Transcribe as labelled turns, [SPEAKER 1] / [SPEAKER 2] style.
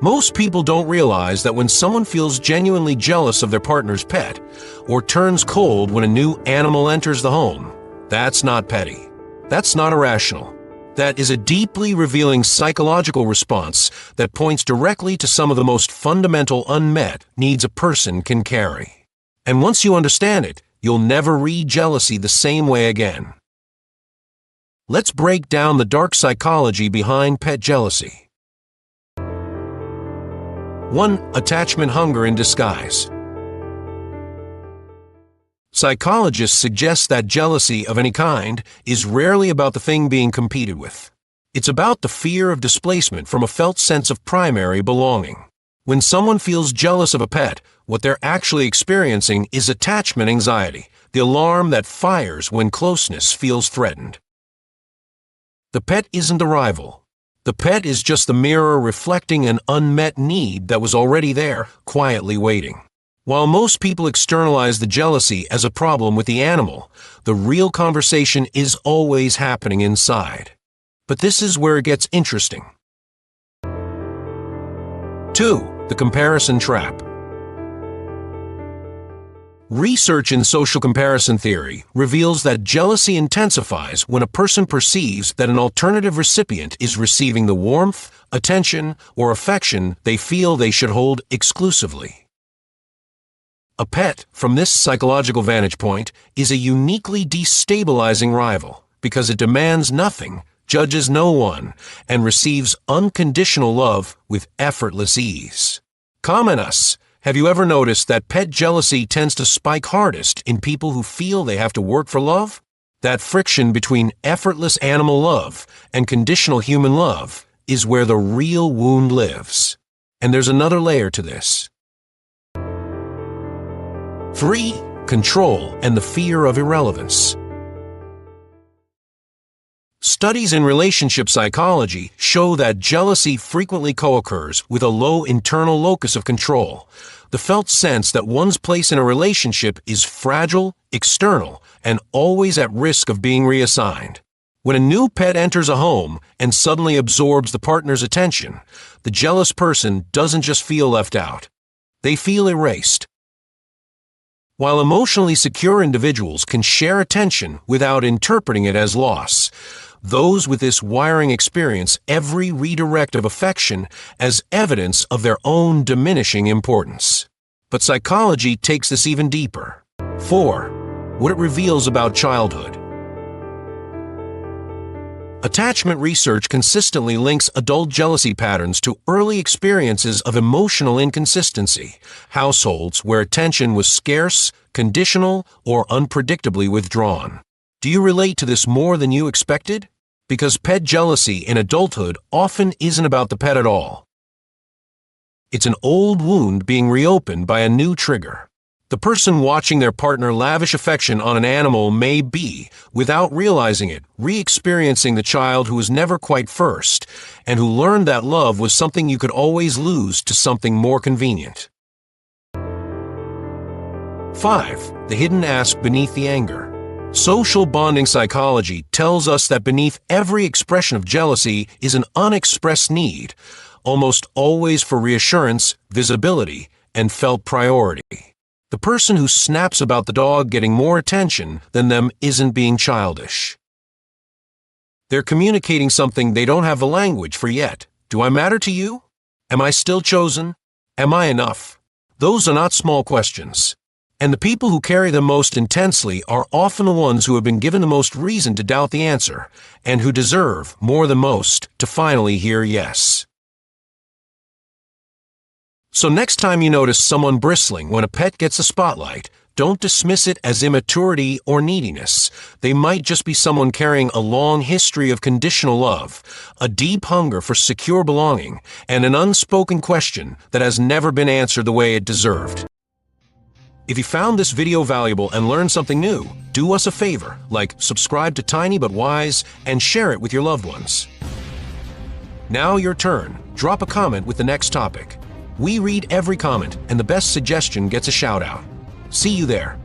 [SPEAKER 1] Most people don't realize that when someone feels genuinely jealous of their partner's pet, or turns cold when a new animal enters the home, that's not petty. That's not irrational. That is a deeply revealing psychological response that points directly to some of the most fundamental unmet needs a person can carry. And once you understand it, you'll never read jealousy the same way again. Let's break down the dark psychology behind pet jealousy. 1. Attachment hunger in disguise. Psychologists suggest that jealousy of any kind is rarely about the thing being competed with. It's about the fear of displacement from a felt sense of primary belonging. When someone feels jealous of a pet, what they're actually experiencing is attachment anxiety, the alarm that fires when closeness feels threatened. The pet isn't the rival. The pet is just the mirror reflecting an unmet need that was already there, quietly waiting. While most people externalize the jealousy as a problem with the animal, the real conversation is always happening inside. But this is where it gets interesting. 2. The comparison trap. Research in social comparison theory reveals that jealousy intensifies when a person perceives that an alternative recipient is receiving the warmth, attention, or affection they feel they should hold exclusively. A pet, from this psychological vantage point, is a uniquely destabilizing rival because it demands nothing, judges no one, and receives unconditional love with effortless ease. Comment us. Have you ever noticed that pet jealousy tends to spike hardest in people who feel they have to work for love? That friction between effortless animal love and conditional human love is where the real wound lives. And there's another layer to this. 3. Control and the fear of irrelevance. Studies in relationship psychology show that jealousy frequently co-occurs with a low internal locus of control, the felt sense that one's place in a relationship is fragile, external, and always at risk of being reassigned. When a new pet enters a home and suddenly absorbs the partner's attention, the jealous person doesn't just feel left out. They feel erased. While emotionally secure individuals can share attention without interpreting it as loss, those with this wiring experience every redirect of affection as evidence of their own diminishing importance. But psychology takes this even deeper. 4. What it reveals about childhood. Attachment research consistently links adult jealousy patterns to early experiences of emotional inconsistency, households where attention was scarce, conditional, or unpredictably withdrawn. Do you relate to this more than you expected? Because pet jealousy in adulthood often isn't about the pet at all. It's an old wound being reopened by a new trigger. The person watching their partner lavish affection on an animal may be, without realizing it, re-experiencing the child who was never quite first, and who learned that love was something you could always lose to something more convenient. 5. The hidden ask beneath the anger. Social bonding psychology tells us that beneath every expression of jealousy is an unexpressed need, almost always for reassurance, visibility, and felt priority. The person who snaps about the dog getting more attention than them isn't being childish. They're communicating something they don't have the language for yet. Do I matter to you? Am I still chosen? Am I enough? Those are not small questions. And the people who carry them most intensely are often the ones who have been given the most reason to doubt the answer, and who deserve, more than most, to finally hear yes. So next time you notice someone bristling when a pet gets a spotlight, don't dismiss it as immaturity or neediness. They might just be someone carrying a long history of conditional love, a deep hunger for secure belonging, and an unspoken question that has never been answered the way it deserved. If you found this video valuable and learned something new, do us a favor, like subscribe to Tiny But Wise and share it with your loved ones. Now your turn. Drop a comment with the next topic. We read every comment, and the best suggestion gets a shout out. See you there.